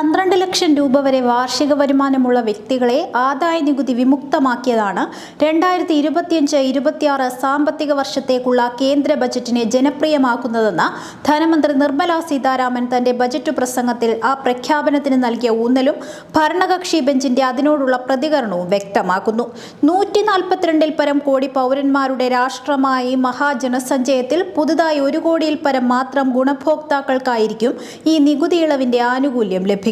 12 ലക്ഷം രൂപ വരെ വാർഷിക വരുമാനമുള്ള വ്യക്തികളെ ആദായ നികുതി വിമുക്തമാക്കിയതാണ് 2025-26 സാമ്പത്തിക വർഷത്തേക്കുള്ള കേന്ദ്ര ബജറ്റിനെ ജനപ്രിയമാക്കുന്നതെന്ന് ധനമന്ത്രി നിർമ്മല സീതാരാമൻ തന്റെ ബജറ്റ് പ്രസംഗത്തിൽ ആ പ്രഖ്യാപനത്തിന് നൽകിയ ഊന്നലും ഭരണകക്ഷി ബെഞ്ചിന്റെ അതിനോടുള്ള പ്രതികരണവും വ്യക്തമാക്കുന്നു. 142 പരം കോടി പൗരന്മാരുടെ രാഷ്ട്രമായ ഈ മഹാജനസഞ്ചയത്തിൽ പുതുതായി 1 കോടിയിൽ പരം മാത്രം ഗുണഭോക്താക്കൾക്കായിരിക്കും ഈ നികുതി ഇളവിന്റെ ആനുകൂല്യം ലഭിക്കുക.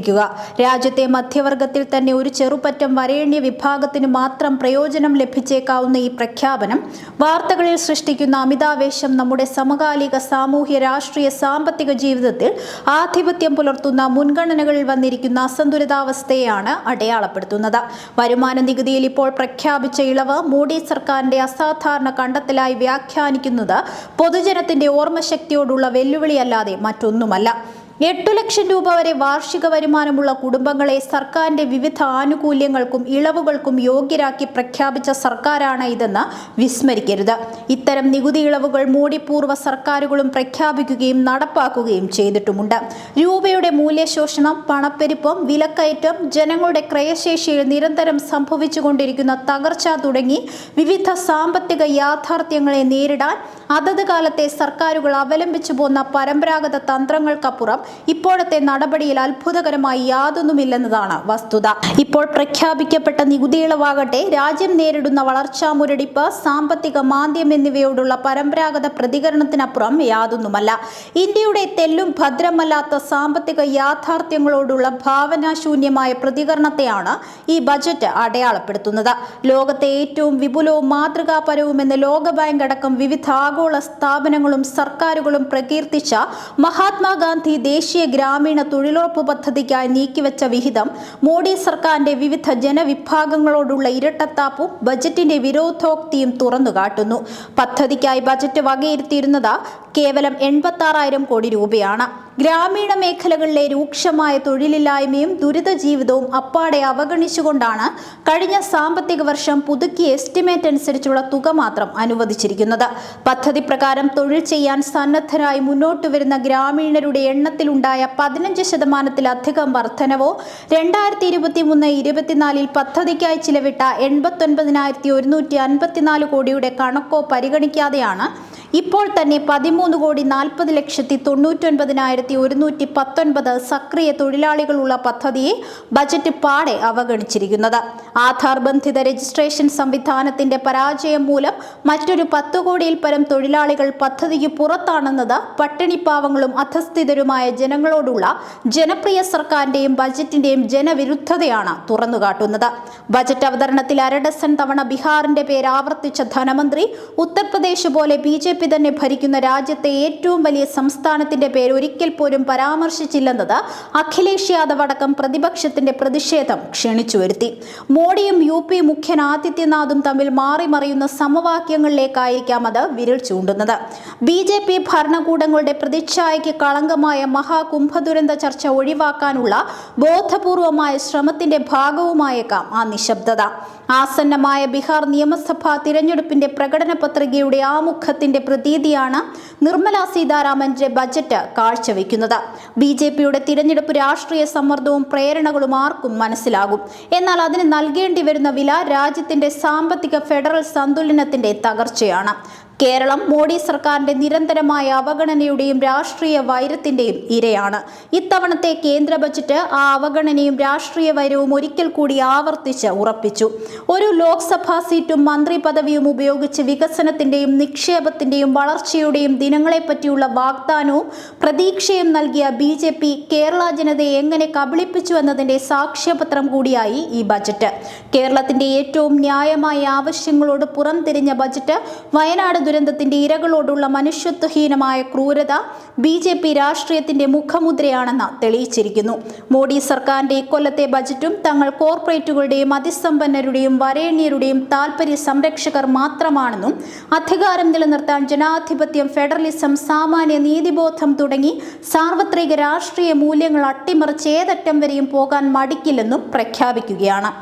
രാജ്യത്തെ മധ്യവർഗത്തിൽ തന്നെ ഒരു ചെറുപറ്റം വരേണ്യ വിഭാഗത്തിന് മാത്രം പ്രയോജനം ലഭിച്ചേക്കാവുന്ന ഈ പ്രഖ്യാപനം വാർത്തകളിൽ സൃഷ്ടിക്കുന്ന അമിതാവേശം നമ്മുടെ സമകാലിക സാമൂഹ്യ രാഷ്ട്രീയ സാമ്പത്തിക ജീവിതത്തിൽ ആധിപത്യം പുലർത്തുന്ന മുൻഗണനകളിൽ വന്നിരിക്കുന്ന അസന്തുലിതാവസ്ഥയെയാണ് അടയാളപ്പെടുത്തുന്നത്. വരുമാന നികുതിയിൽ ഇപ്പോൾ പ്രഖ്യാപിച്ച ഇളവ് മോഡി സർക്കാരിന്റെ അസാധാരണ കണ്ടെത്തലായി വ്യാഖ്യാനിക്കുന്നത് പൊതുജനത്തിന്റെ ഓർമ്മശക്തിയോടുള്ള വെല്ലുവിളിയല്ലാതെ മറ്റൊന്നുമല്ല. 8 ലക്ഷം രൂപ വരെ വാർഷിക വരുമാനമുള്ള കുടുംബങ്ങളെ സർക്കാരിന്റെ വിവിധ ആനുകൂല്യങ്ങൾക്കും ഇളവുകൾക്കും യോഗ്യരാക്കി പ്രഖ്യാപിച്ച സർക്കാരാണ് ഇതെന്ന് വിസ്മരിക്കരുത്. ഇത്തരം നികുതി ഇളവുകൾ മോഡി പൂർവ്വ സർക്കാരുകളും പ്രഖ്യാപിക്കുകയും നടപ്പാക്കുകയും ചെയ്തിട്ടുമുണ്ട്. രൂപയുടെ മൂല്യശോഷണം, പണപ്പെരുപ്പം, വിലക്കയറ്റം, ജനങ്ങളുടെ ക്രയശേഷിയിൽ നിരന്തരം സംഭവിച്ചുകൊണ്ടിരിക്കുന്ന തകർച്ച തുടങ്ങി വിവിധ സാമ്പത്തിക യാഥാർത്ഥ്യങ്ങളെ നേരിടാൻ അതത് കാലത്തെ സർക്കാരുകൾ അവലംബിച്ചു പോന്ന പരമ്പരാഗത തന്ത്രങ്ങൾക്കപ്പുറം ഇപ്പോഴത്തെ നടപടിയിൽ അത്ഭുതകരമായി യാതൊന്നുമില്ലെന്നതാണ് വസ്തുത. ഇപ്പോൾ പ്രഖ്യാപിക്കപ്പെട്ട നികുതി ഇളവാകട്ടെ രാജ്യം നേരിടുന്ന വളർച്ചാ മുരടിപ്പ്, സാമ്പത്തിക മാന്ദ്യം എന്നിവയോടുള്ള പരമ്പരാഗത പ്രതികരണത്തിനപ്പുറം യാതൊന്നുമല്ല. ഇന്ത്യയുടെ തെല്ലും ഭദ്രമല്ലാത്ത സാമ്പത്തിക യാഥാർത്ഥ്യങ്ങളോടുള്ള ഭാവനാശൂന്യമായ പ്രതികരണത്തെയാണ് ഈ ബജറ്റ് അടയാളപ്പെടുത്തുന്നത്. ലോകത്തെ ഏറ്റവും വിപുലവും മാതൃകാപരവുമെന്ന് ലോകബാങ്ക് അടക്കം വിവിധ ആഗോള സ്ഥാപനങ്ങളും സർക്കാരുകളും പ്രകീർത്തിച്ച മഹാത്മാഗാന്ധി ദേശീയ ഗ്രാമീണ തൊഴിലുറപ്പ് പദ്ധതിക്കായി നീക്കിവെച്ച വിഹിതം മോഡി സർക്കാരിന്റെ വിവിധ ജനവിഭാഗങ്ങളോടുള്ള ഇരട്ടത്താപ്പും ബജറ്റിന്റെ വിരോധോക്തിയും തുറന്നുകാട്ടുന്നു. പദ്ധതിക്കായി ബജറ്റ് വകയിരുത്തിയിരുന്നത് കേവലം 86,000 കോടി രൂപയാണ്. ഗ്രാമീണ മേഖലകളിലെ രൂക്ഷമായ തൊഴിലില്ലായ്മയും ദുരിത ജീവിതവും അപ്പാടെ അവഗണിച്ചുകൊണ്ടാണ് കഴിഞ്ഞ സാമ്പത്തിക വർഷം പുതുക്കിയ എസ്റ്റിമേറ്റ് അനുസരിച്ചുള്ള തുക മാത്രം അനുവദിച്ചിരിക്കുന്നത്. പദ്ധതി പ്രകാരം തൊഴിൽ ചെയ്യാൻ സന്നദ്ധരായി മുന്നോട്ട് വരുന്ന ഗ്രാമീണരുടെ എണ്ണത്തിലുണ്ടായ 15% വർധനവോ 2023-24 പദ്ധതിക്കായി ചിലവിട്ട 89,154 കോടിയുടെ കണക്കോ പരിഗണിക്കാതെയാണ് ഇപ്പോൾ തന്നെ 13,40,99,119 സക്രിയ തൊഴിലാളികളുള്ള പദ്ധതിയെ ബജറ്റ് പാടെ അവഗണിച്ചിരിക്കുന്നത്. ആധാർ ബന്ധിത രജിസ്ട്രേഷൻ സംവിധാനത്തിന്റെ പരാജയം മൂലം മറ്റൊരു 10 കോടിയിൽ പരം തൊഴിലാളികൾ പദ്ധതിക്ക് പുറത്താണെന്നത് പട്ടിണിപ്പാവങ്ങളും അധസ്ഥിതരുമായ ജനങ്ങളോടുള്ള ജനപ്രിയ സർക്കാരിന്റെയും ബജറ്റിന്റെയും ജനവിരുദ്ധതയാണ് തുറന്നുകാട്ടുന്നത്. ബജറ്റ് അവതരണത്തിൽ 1 ഡസൻ തവണ ബീഹാറിന്റെ പേര് ആവർത്തിച്ച ധനമന്ത്രി ഉത്തർപ്രദേശ് പോലെ BJP തന്നെ ഭരിക്കുന്ന രാജ്യത്തെ ഏറ്റവും വലിയ സംസ്ഥാനത്തിന്റെ പേര് ഒരിക്കൽ പോലും പരാമർശിച്ചില്ലെന്നത് അഖിലേഷ് യാദവ് അടക്കം പ്രതിപക്ഷത്തിന്റെ പ്രതിഷേധം ക്ഷണിച്ചു വരുത്തി. മോഡിയും UP മുഖ്യൻ ആദിത്യനാഥും തമ്മിൽ മാറിമറിയുന്ന സമവാക്യങ്ങളിലേക്കായിരിക്കാം അത് വിരൽ ചൂണ്ടുന്നത്. BJP ഭരണകൂടങ്ങളുടെ പ്രതിച്ഛായയ്ക്ക് കളങ്കമായ മഹാകുംഭദുരന്ത ചർച്ച ഒഴിവാക്കാനുള്ള ബോധപൂർവമായ ശ്രമത്തിന്റെ ഭാഗവുമായേക്കാം ആ നിശബ്ദത. ആസന്നമായ ബീഹാർ നിയമസഭാ തിരഞ്ഞെടുപ്പിന്റെ പ്രകടന പത്രികയുടെ ആമുഖത്തിന്റെ പ്രതീതിയാണ് നിർമ്മല സീതാരാമന്റെ ബജറ്റ് കാഴ്ചവെക്കുന്നത്. BJPയുടെ തിരഞ്ഞെടുപ്പ് രാഷ്ട്രീയ സമ്മർദ്ദവും പ്രേരണകളും ആർക്കും മനസ്സിലാകും. എന്നാൽ അതിന് നൽകേണ്ടി വരുന്ന വില രാജ്യത്തിന്റെ സാമ്പത്തിക ഫെഡറൽ സന്തുലനത്തിന്റെ തകർച്ചയാണ്. കേരളം മോഡി സർക്കാരിന്റെ നിരന്തരമായ അവഗണനയുടെയും രാഷ്ട്രീയ വൈരത്തിന്റെയും ഇരയാണ്. ഇത്തവണത്തെ കേന്ദ്ര ബജറ്റ് ആ അവഗണനയും രാഷ്ട്രീയ വൈരവും ഒരിക്കൽ കൂടി ആവർത്തിച്ച് ഉറപ്പിച്ചു. ഒരു ലോക്സഭാ സീറ്റും മന്ത്രി പദവിയും ഉപയോഗിച്ച് വികസനത്തിന്റെയും നിക്ഷേപത്തിന്റെയും വളർച്ചയുടെയും ദിനങ്ങളെപ്പറ്റിയുള്ള വാഗ്ദാനവും പ്രതീക്ഷയും നൽകിയ BJP കേരള ജനതയെ എങ്ങനെ കബളിപ്പിച്ചു എന്നതിന്റെ സാക്ഷ്യപത്രം കൂടിയായി ഈ ബജറ്റ്. കേരളത്തിന്റെ ഏറ്റവും ന്യായമായ ആവശ്യങ്ങളോട് പുറംതിരിഞ്ഞ ബജറ്റ് വയനാട് ദുരന്തത്തിന്റെ ഇരകളോടുള്ള മനുഷ്യത്വഹീനമായ ക്രൂരത BJP രാഷ്ട്രീയത്തിന്റെ മുഖമുദ്രയാണെന്ന് തെളിയിച്ചിരിക്കുന്നു. മോഡി സർക്കാരിന്റെ ഇക്കൊല്ലത്തെ ബജറ്റും തങ്ങൾ കോർപ്പറേറ്റുകളുടെയും അതിസമ്പന്നരുടെയും വരേണ്യരുടെയും താൽപര്യ സംരക്ഷകർ മാത്രമാണെന്നും അധികാരം നിലനിർത്താൻ ജനാധിപത്യം, ഫെഡറലിസം, സാമാന്യ നീതിബോധം തുടങ്ങി സാർവത്രിക രാഷ്ട്രീയ മൂല്യങ്ങൾ അട്ടിമറിച്ച് ഏതറ്റം വരെയും പോകാൻ മടിക്കില്ലെന്നും പ്രഖ്യാപിക്കുകയാണ്.